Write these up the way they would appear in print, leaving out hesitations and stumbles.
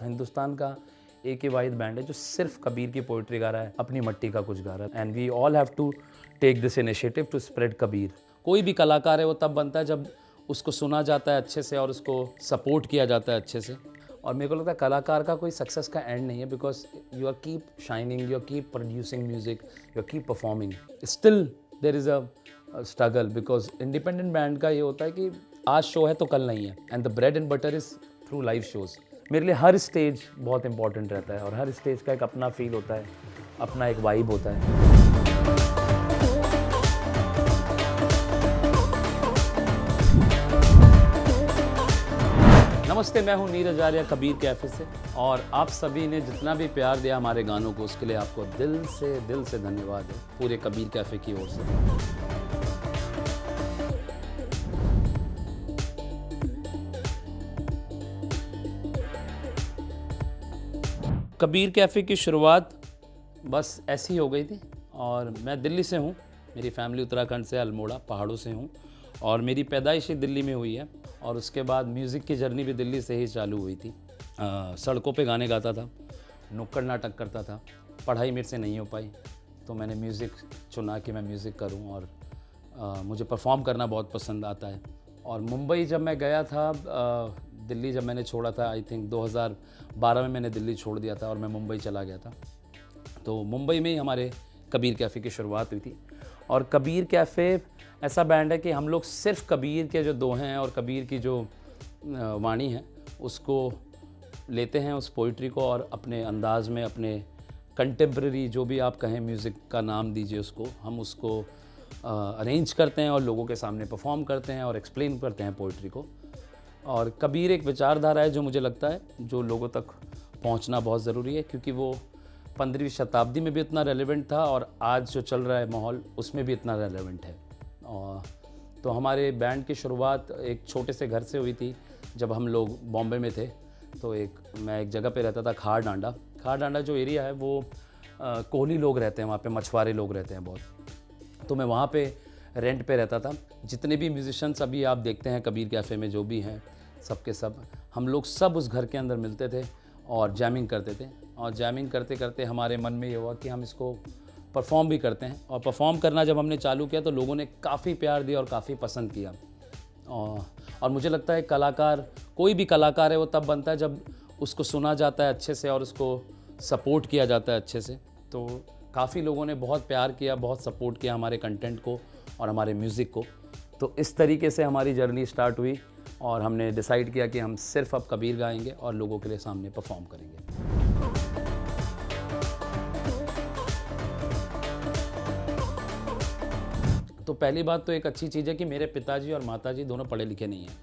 हिंदुस्तान का एक ही वाहिद बैंड है जो सिर्फ कबीर की पोइट्री गा रहा है, अपनी मट्टी का कुछ गा रहा है। And we all have to take this initiative to spread Kabir. कोई भी कलाकार है वो तब बनता है जब उसको सुना जाता है अच्छे से और उसको सपोर्ट किया जाता है अच्छे से। और मेरे को लगता है कलाकार का कोई सक्सेस का एंड नहीं है, because you are keep shining, you are keep producing music, you are keep performing. Still there is a struggle, because independent band का ये होता है कि आज शो है तो कल नहीं है, and the bread and butter is through live shows. मेरे लिए हर स्टेज बहुत इंपॉर्टेंट रहता है और हर स्टेज का एक अपना फील होता है, अपना एक वाइब होता है। नमस्ते, मैं हूं नीरज आर्या कबीर कैफ़े से, और आप सभी ने जितना भी प्यार दिया हमारे गानों को उसके लिए आपको दिल से धन्यवाद है पूरे कबीर कैफ़े की ओर से। कबीर कैफ़े की शुरुआत बस ऐसी हो गई थी, और मैं दिल्ली से हूँ, मेरी फैमिली उत्तराखंड से, अल्मोड़ा पहाड़ों से हूँ, और मेरी पैदाइश ही दिल्ली में हुई है। और उसके बाद म्यूज़िक की जर्नी भी दिल्ली से ही चालू हुई थी। सड़कों पे गाने गाता था, नुक्कड़ नाटक करता था। पढ़ाई मेरे से नहीं हो पाई तो मैंने म्यूज़िक चुना कि मैं म्यूज़िक करूँ, और मुझे परफॉर्म करना बहुत पसंद आता है। और मुंबई जब मैं गया था, दिल्ली जब मैंने छोड़ा था, आई थिंक 2012 में मैंने दिल्ली छोड़ दिया था और मैं मुंबई चला गया था। तो मुंबई में ही हमारे कबीर कैफ़े की शुरुआत हुई थी। और कबीर कैफ़े ऐसा बैंड है कि हम लोग सिर्फ कबीर के जो दोहे हैं और कबीर की जो वाणी है उसको लेते हैं, उस पोइट्री को, और अपने अंदाज में, अपने कंटेम्प्रेरी जो भी आप कहें म्यूज़िक का नाम दीजिए उसको, हम उसको अरेंज करते हैं और लोगों के सामने परफॉर्म करते हैं और एक्सप्लेन करते हैं पोइट्री को। और कबीर एक विचारधारा है जो मुझे लगता है जो लोगों तक पहुंचना बहुत ज़रूरी है, क्योंकि वो 15वीं शताब्दी में भी इतना रेलेवेंट था और आज जो चल रहा है माहौल उसमें भी इतना रेलेवेंट है। और तो हमारे बैंड की शुरुआत एक छोटे से घर से हुई थी। जब हम लोग बॉम्बे में थे तो मैं एक जगह पे रहता था, खार डांडा जो एरिया है वो कोहली लोग रहते हैं, वहाँ पे मछुआरे लोग रहते हैं बहुत। तो मैं वहाँ पे रेंट पे रहता था। जितने भी म्यूजिशियंस अभी आप देखते हैं कबीर कैफ़े में जो भी हैं, सबके सब हम लोग सब उस घर के अंदर मिलते थे और जैमिंग करते थे। और जैमिंग करते करते हमारे मन में ये हुआ कि हम इसको परफॉर्म भी करते हैं। और परफॉर्म करना जब हमने चालू किया तो लोगों ने काफ़ी प्यार दिया और काफ़ी पसंद किया। और मुझे लगता है कलाकार, कोई भी कलाकार है वो तब बनता है जब उसको सुना जाता है अच्छे से और उसको सपोर्ट किया जाता है अच्छे से। तो काफ़ी लोगों ने बहुत प्यार किया, बहुत सपोर्ट किया हमारे कंटेंट को और हमारे म्यूज़िक को। तो इस तरीके से हमारी जर्नी स्टार्ट हुई और हमने डिसाइड किया कि हम सिर्फ अब कबीर गाएंगे और लोगों के लिए सामने परफॉर्म करेंगे। तो पहली बात तो एक अच्छी चीज़ है कि मेरे पिताजी और माताजी दोनों पढ़े लिखे नहीं हैं,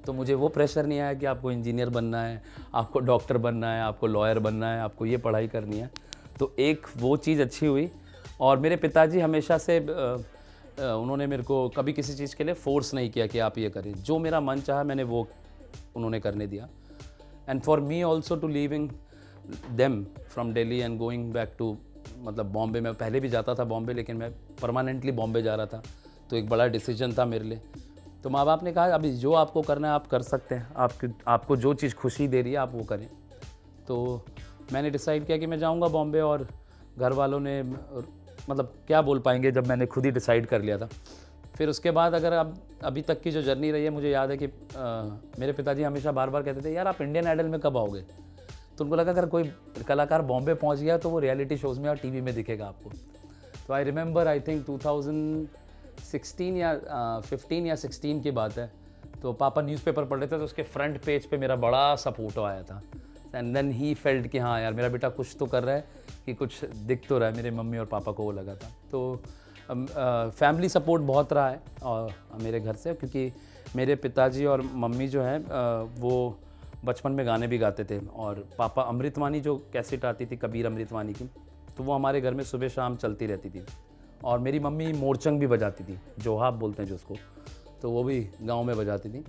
तो मुझे वो प्रेशर नहीं आया कि आपको इंजीनियर बनना है, आपको डॉक्टर बनना है, आपको लॉयर बनना है, आपको ये पढ़ाई करनी है। तो एक वो चीज़ अच्छी हुई। और मेरे पिताजी हमेशा से उन्होंने मेरे को कभी किसी चीज़ के लिए फ़ोर्स नहीं किया कि आप ये करें। जो मेरा मन चाहा मैंने वो उन्होंने करने दिया। And for me also to leaving them from Delhi and going back to, मतलब बॉम्बे में पहले भी जाता था बॉम्बे, लेकिन मैं परमानेंटली बॉम्बे जा रहा था, तो एक बड़ा डिसीजन था मेरे लिए। तो माँ बाप ने कहा अभी जो आपको करना है आप कर सकते हैं, आपको जो चीज़ खुशी दे रही है आप वो करें। तो मैंने डिसाइड किया कि मैं जाऊँगा बॉम्बे, और घर वालों ने मतलब क्या बोल पाएंगे जब मैंने खुद ही डिसाइड कर लिया था। फिर उसके बाद अगर अब अभी तक की जो जर्नी रही है, मुझे याद है कि मेरे पिताजी हमेशा बार बार कहते थे यार आप इंडियन आइडल में कब आओगे। तो उनको लगा अगर कोई कलाकार बॉम्बे पहुंच गया तो वो रियलिटी शोज़ में और टीवी में दिखेगा आपको। तो आई रिमेंबर, आई थिंक 2016 या 15 या 16 की बात है। तो पापा न्यूज़पेपर पढ़ रहे थे तो उसके फ्रंट पेज पे मेरा बड़ा सा फोटो आया था। एंड देन ही फेल्ट कि हाँ यार मेरा बेटा कुछ तो कर रहा है, कि कुछ दिख तो रहा है। मेरे मम्मी और पापा को वो लगा था। तो फैमिली सपोर्ट बहुत रहा है और मेरे घर से, क्योंकि मेरे पिताजी और मम्मी जो हैं वो बचपन में गाने भी गाते थे। और पापा अमृतवाणी जो कैसेट आती थी कबीर अमृतवाणी की, तो वो हमारे घर में सुबह शाम चलती रहती थी। और मेरी मम्मी मोरचंग भी बजाती थी, जोहाब बोलते हैं जो उसको, तो वो भी गांव में बजाती थी।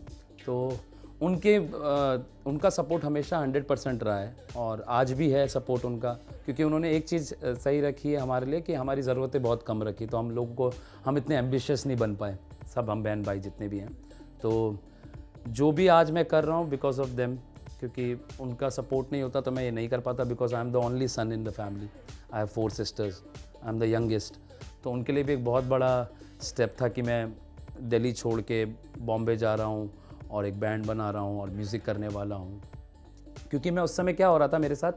तो उनका सपोर्ट हमेशा 100% रहा है और आज भी है सपोर्ट उनका, क्योंकि उन्होंने एक चीज़ सही रखी है हमारे लिए कि हमारी ज़रूरतें बहुत कम रखी। तो हम लोगों को, हम इतने एम्बिशियस नहीं बन पाए, सब हम बहन भाई जितने भी हैं। तो जो भी आज मैं कर रहा हूँ बिकॉज ऑफ देम, क्योंकि उनका सपोर्ट नहीं होता तो मैं ये नहीं कर पाता, because I am the only son in the family. I have 4 sisters, I am the youngest. तो उनके लिए भी एक बहुत बड़ा स्टेप था कि मैं दिल्ली छोड़ के बॉम्बे जा रहा हूँ और एक बैंड बना रहा हूँ और म्यूज़िक करने वाला हूँ। क्योंकि मैं उस समय क्या हो रहा था मेरे साथ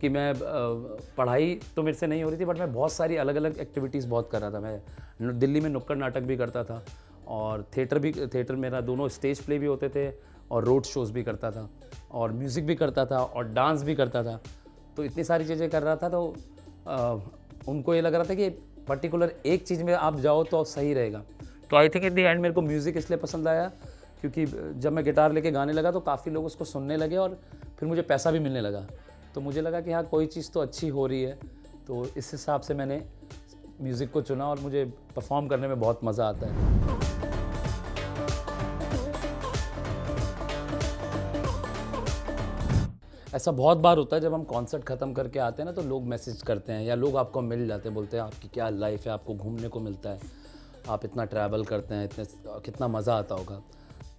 कि मैं पढ़ाई तो मेरे से नहीं हो रही थी, बट मैं बहुत सारी अलग अलग एक्टिविटीज़ बहुत कर रहा था। मैं दिल्ली में नुक्कड़ नाटक भी करता था और थिएटर मेरा दोनों स्टेज प्ले भी होते थे और रोड शोज़ भी करता था और म्यूज़िक भी करता था और डांस भी करता था। तो इतनी सारी चीज़ें कर रहा था, तो उनको ये लग रहा था कि पर्टिकुलर एक चीज़ में आप जाओ तो सही रहेगा। तो I think in the end मेरे को म्यूज़िक इसलिए पसंद आया क्योंकि जब मैं गिटार लेके गाने लगा तो काफ़ी लोग उसको सुनने लगे और फिर मुझे पैसा भी मिलने लगा। तो मुझे लगा कि हाँ, कोई चीज़ तो अच्छी हो रही है। तो इस हिसाब से मैंने म्यूज़िक को चुना और मुझे परफॉर्म करने में बहुत मज़ा आता है। ऐसा बहुत बार होता है जब हम कॉन्सर्ट ख़त्म करके आते हैं ना, तो लोग मैसेज करते हैं या लोग आपको मिल जाते हैं, बोलते हैं आपकी क्या लाइफ है, आपको घूमने को मिलता है, आप इतना ट्रैवल करते हैं, इतने कितना मज़ा आता होगा।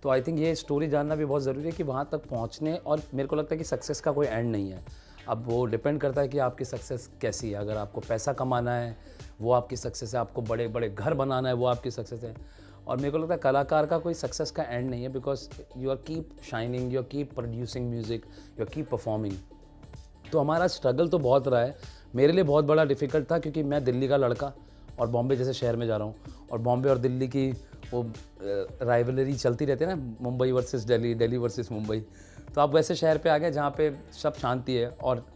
तो आई थिंक ये स्टोरी जानना भी बहुत ज़रूरी है कि वहाँ तक पहुँचने, और मेरे को लगता है कि सक्सेस का कोई एंड नहीं है। अब वो डिपेंड करता है कि आपकी सक्सेस कैसी है। अगर आपको पैसा कमाना है वो आपकी सक्सेस है, आपको बड़े बड़े घर बनाना है वो आपकी सक्सेस है। और मेरे को लगता है कलाकार का कोई सक्सेस का एंड नहीं है, because you are keep shining, you are keep producing music, you are keep performing. तो हमारा स्ट्रगल तो बहुत रहा है। मेरे लिए बहुत बड़ा डिफ़िकल्ट था क्योंकि मैं दिल्ली का लड़का और बॉम्बे जैसे शहर में जा रहा हूँ, और बॉम्बे और दिल्ली की वो राइवलरी चलती रहती है ना, मुंबई वर्सेस दिल्ली, दिल्ली वर्सेस मुंबई। तो आप वैसे शहर पे आ गए जहाँ पे सब शांति है। और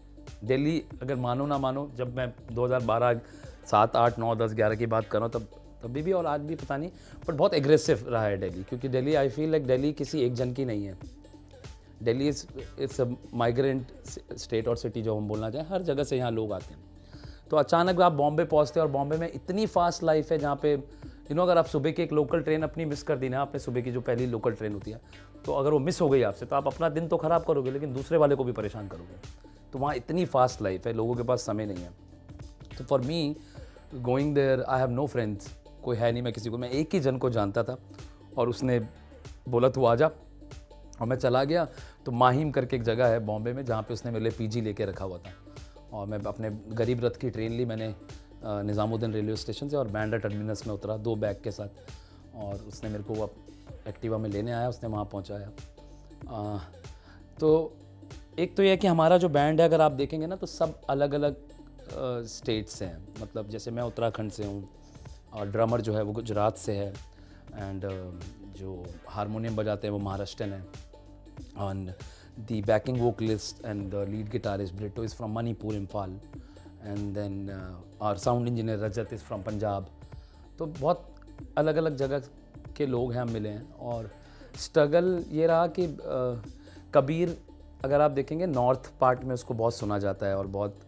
दिल्ली, अगर मानो ना मानो, जब मैं 2012, 7, 8, 9, 10, 11 की बात कर रहा हूँ, तभी भी और आज भी पता नहीं, बट बहुत एग्रेसिव रहा है दिल्ली। क्योंकि Delhi, I feel like Delhi किसी एक जन की नहीं है। Delhi it's a migrant state और सिटी जो हम बोलना चाहें, हर जगह से यहाँ लोग आते हैं। तो अचानक आप बॉम्बे पहुँचते हैं और बॉम्बे में इतनी फास्ट लाइफ है जहाँ पे अगर आप सुबह की एक लोकल ट्रेन अपनी मिस कर दी ना, आपने सुबह की जो पहली लोकल ट्रेन होती है, तो अगर वो मिस हो गई आपसे, तो आप अपना दिन तो ख़राब करोगे लेकिन दूसरे वाले को भी परेशान करोगे। तो वहाँ इतनी फास्ट लाइफ है, लोगों के पास समय नहीं है। तो for me going there, I have no friends, कोई है नहीं, मैं किसी को, मैं एक ही जन को जानता था और उसने बोला तू आ जा, और मैं चला गया। तो माहिम करके एक जगह है बॉम्बे में जहाँ पे उसने मेरे लिए पीजी लेके रखा हुआ था, और मैं अपने गरीब रथ की ट्रेन ली मैंने निज़ामुद्दीन रेलवे स्टेशन से, और बैंड्रा टर्मिनस में उतरा 2 बैग के साथ, और उसने मेरे को एक्टिवा में लेने आया, उसने वहाँ पहुँचाया। तो एक तो यह है कि हमारा जो बैंड है, अगर आप देखेंगे ना, तो सब अलग अलग स्टेट से हैं। मतलब जैसे मैं उत्तराखंड से हूँ और ड्रमर जो है वो गुजरात से है, एंड जो हारमोनियम बजाते हैं वो महाराष्ट्रन है, and the backing vocalist and the lead guitarist Brito is from Manipur, Imphal, and then our sound engineer Rajat is from Punjab. तो बहुत अलग अलग जगह के लोग हैं, हम मिले हैं। और स्ट्रगल ये रहा कि कबीर, अगर आप देखेंगे नॉर्थ पार्ट में उसको बहुत सुना जाता है और बहुत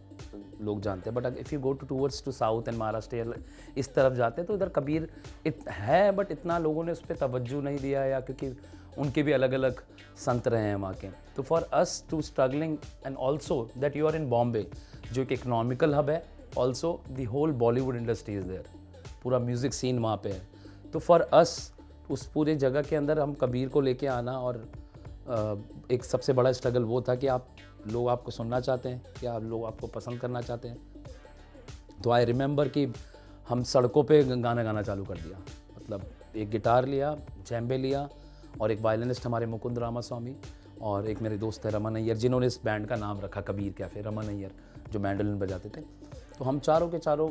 लोग जानते हैं, but if you go towards to south and Maharashtra, इस तरफ जाते हैं, तो इधर कबीर है, बट इतना लोगों ने उस पर तवज्जो नहीं दिया, या क्योंकि उनके भी अलग अलग संत रहे हैं वहाँ के। तो for us to struggling, and also that you are in Bombay जो एक इकोनॉमिकल हब है, also the whole Bollywood industry is there, पूरा म्यूज़िक सीन वहाँ पे है। तो फॉर अस उस पूरे जगह के अंदर हम कबीर को लेके आना, और एक सबसे बड़ा स्ट्रगल वो था कि लोग आपको सुनना चाहते हैं, क्या लोग आपको पसंद करना चाहते हैं। तो आई रिमेंबर कि हम सड़कों पे गाना गाना चालू कर दिया। मतलब एक गिटार लिया, जैम्बे लिया, और एक वायलिनिस्ट हमारे मुकुंद रामास्वामी, और एक मेरे दोस्त है रमन अय्यर, जिन्होंने इस बैंड का नाम रखा कबीर कैफ़े, रमन अय्यर जो मैंडोलिन बजाते थे। तो हम चारों के चारों,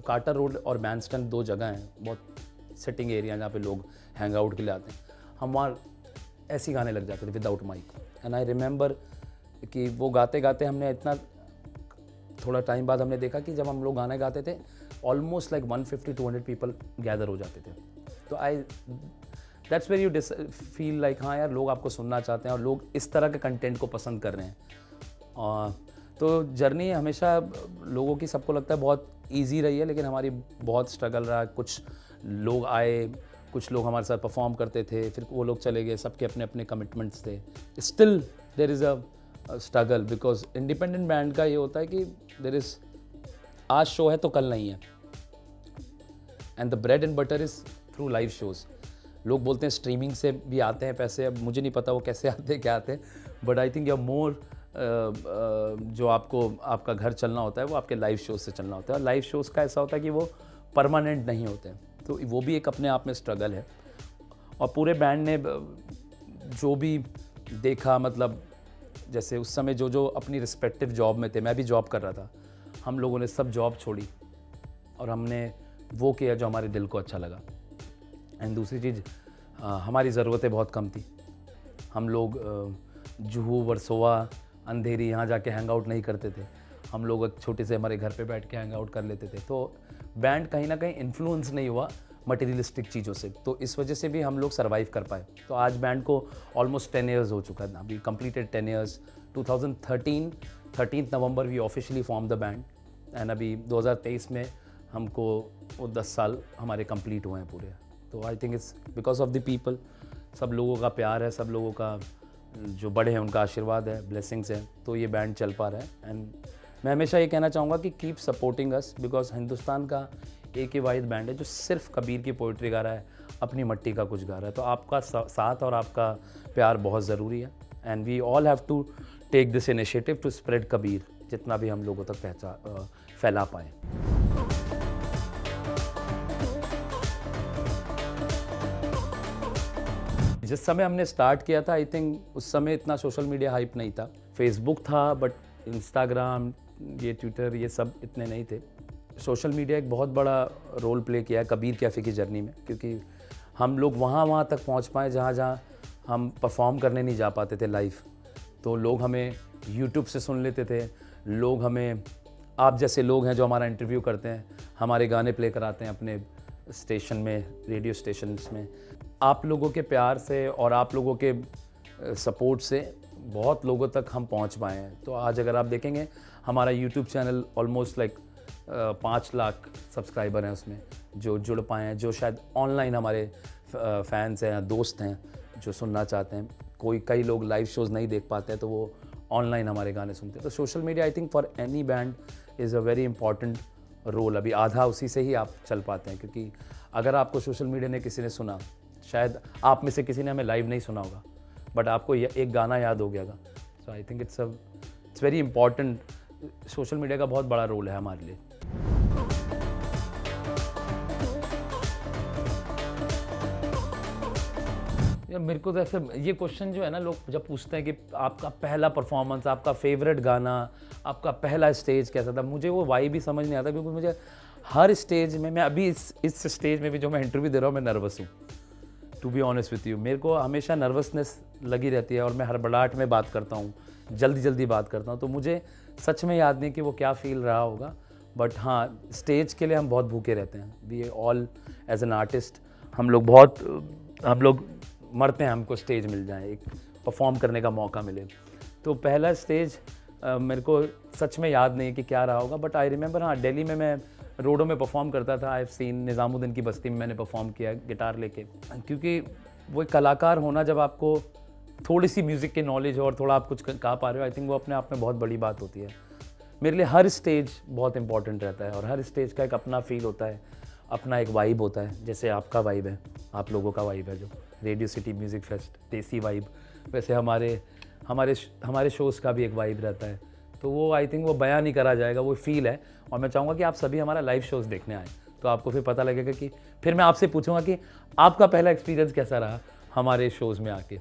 कार्टर रोड और बैंडस्टैंड 2 जगह हैं, बहुत सिटिंग एरिया जहाँ पे लोग हैंग आउट के लिए आते हैं, हम वहाँ ऐसे गाने लग जाते थे without mic. And I remember कि वो गाते गाते हमने इतना, थोड़ा टाइम बाद हमने देखा कि जब हम लोग गाने गाते थे, ऑलमोस्ट लाइक 150-200 पीपल गैदर हो जाते थे। तो that's where you feel like हाँ यार, लोग आपको सुनना चाहते हैं और लोग इस तरह के कंटेंट को पसंद कर रहे हैं। तो जर्नी हमेशा लोगों की, सबको लगता है बहुत इजी रही है, लेकिन हमारी बहुत स्ट्रगल रहा। कुछ लोग आए, कुछ लोग हमारे साथ परफॉर्म करते थे, फिर वो लोग चले गए, सबके अपने अपने कमिटमेंट्स थे। Still there is a struggle, because independent band का ये होता है कि देयर इज़, आज शो है तो कल नहीं है, and the bread and butter is through live shows. लोग बोलते हैं स्ट्रीमिंग से भी आते हैं पैसे, अब मुझे नहीं पता वो कैसे आते हैं, क्या आते हैं, but I think you more जो आपको आपका घर चलना होता है वो आपके लाइव शोज से चलना होता है, और लाइव शोज़ का ऐसा होता है कि वो परमानेंट नहीं होते हैं, तो वो भी एक अपने आप में स्ट्रगल है। और पूरे बैंड ने जो भी देखा, मतलब जैसे उस समय जो जो अपनी रिस्पेक्टिव जॉब में थे, मैं भी जॉब कर रहा था, हम लोगों ने सब जॉब छोड़ी और हमने वो किया जो हमारे दिल को अच्छा लगा। एंड दूसरी चीज़, हमारी ज़रूरतें बहुत कम थी। हम लोग जुहू, वर्सोवा, अंधेरी यहाँ जाके हैंग आउट नहीं करते थे। हम लोग एक छोटे से हमारे घर पे बैठ के हैंग आउट कर लेते थे। तो बैंड कहीं ना कहीं इन्फ्लुएंस नहीं हुआ मटेरियलिस्टिक चीज़ों से, तो इस वजह से भी हम लोग सर्वाइव कर पाए। तो आज बैंड को ऑलमोस्ट 10 ईयर्स हो चुका है, अभी completed 10 years. 13 November we officially form the band, and अभी 2023 में हमको वो 10 साल हमारे कंप्लीट हुए हैं पूरे। तो आई think it's because of the people, सब लोगों का प्यार है, सब लोगों का जो बड़े हैं उनका आशीर्वाद है, ब्लेसिंग्स है, तो ये बैंड चल पा रहा है। एंड मैं हमेशा ये कहना चाहूँगा कि keep supporting us, because Hindustan का एक ही वाहिद बैंड है जो सिर्फ कबीर की पोइट्री गा रहा है, अपनी मट्टी का कुछ गा रहा है। तो आपका साथ और आपका प्यार बहुत ज़रूरी है, and we all have to take this initiative to spread Kabir, जितना भी हम लोगों तक फैला पाएँ। जिस समय हमने स्टार्ट किया था, आई थिंक उस समय इतना सोशल मीडिया हाइप नहीं था। फेसबुक था, बट इंस्टाग्राम, ये ट्विटर, ये सब इतने नहीं थे। सोशल मीडिया एक बहुत बड़ा रोल प्ले किया है कबीर कैफ़े की जर्नी में, क्योंकि हम लोग वहाँ तक पहुँच पाए जहाँ हम परफॉर्म करने नहीं जा पाते थे लाइव। तो लोग हमें यूट्यूब से सुन लेते थे, लोग हमें, आप जैसे लोग हैं जो हमारा इंटरव्यू करते हैं, हमारे गाने प्ले कराते हैं अपने स्टेशन में, रेडियो स्टेशंस में। आप लोगों के प्यार से और आप लोगों के सपोर्ट से बहुत लोगों तक हम पहुंच पाए हैं। तो आज अगर आप देखेंगे, हमारा YouTube channel almost 5 lakh subscriber हैं उसमें, जो जुड़ पाए हैं, जो शायद ऑनलाइन हमारे फैंस हैं, दोस्त हैं जो सुनना चाहते हैं। कई लोग लाइव शोज़ नहीं देख पाते हैं, तो वो ऑनलाइन हमारे गाने सुनते हैं। तो social media I think for any band is a very important role. अभी आधा उसी से ही आप चल पाते हैं, क्योंकि अगर आपको सोशल मीडिया ने किसी ने सुना, शायद आप में से किसी ने हमें लाइव नहीं सुना होगा, बट आपको एक गाना याद हो गया। So I think it's very important. Social media का बहुत बड़ा रोल है हमारे लिए। यार मेरे को तो ऐसे ये क्वेश्चन जो है ना, लोग जब पूछते हैं कि आपका पहला परफॉर्मेंस, आपका फेवरेट गाना, आपका पहला स्टेज कैसा था, मुझे वो वाइब भी समझ नहीं आता, क्योंकि मुझे हर स्टेज में, मैं अभी इस स्टेज में भी जो मैं इंटरव्यू दे रहा हूँ, मैं नर्वस हूँ, to be honest with you. मेरे को हमेशा नर्वसनेस लगी रहती है, और मैं हड़बड़ाहट में बात करता हूँ, जल्दी बात करता हूँ। तो मुझे सच में याद नहीं कि वो क्या फील रहा होगा, बट हाँ, स्टेज के लिए हम बहुत भूखे रहते हैं। We all as an artist, हम लोग मरते हैं हमको स्टेज मिल जाए, एक परफॉर्म करने का मौका मिले। तो पहला स्टेज मेरे को सच में याद नहीं है कि क्या रहा होगा, बट आई रिमेंबर, हाँ, दिल्ली में मैं रोडों में परफॉर्म करता था। आई हैव सीन, निज़ामुद्दीन की बस्ती में मैंने परफॉर्म किया गिटार लेके, क्योंकि वो एक कलाकार होना, जब आपको थोड़ी सी म्यूज़िक की नॉलेज हो और थोड़ा आप कुछ गा पा रहे हो, आई थिंक वो अपने आप में बहुत बड़ी बात होती है। मेरे लिए हर स्टेज बहुत इंपॉर्टेंट रहता है, और हर स्टेज का एक अपना फील होता है, अपना एक वाइब होता है। जैसे आपका वाइब है, आप लोगों का वाइब है जो रेडियो सिटी म्यूज़िक फेस्ट, देसी वाइब, वैसे हमारे शोज़ का भी एक वाइब रहता है। तो वो आई थिंक वो बयां नहीं करा जाएगा, वो फील है। और मैं चाहूँगा कि आप सभी हमारा लाइव शोज़ देखने आए, तो आपको फिर पता लगेगा कि फिर मैं आपसे पूछूंगा कि आपका पहला एक्सपीरियंस कैसा रहा हमारे शोज़ में आके।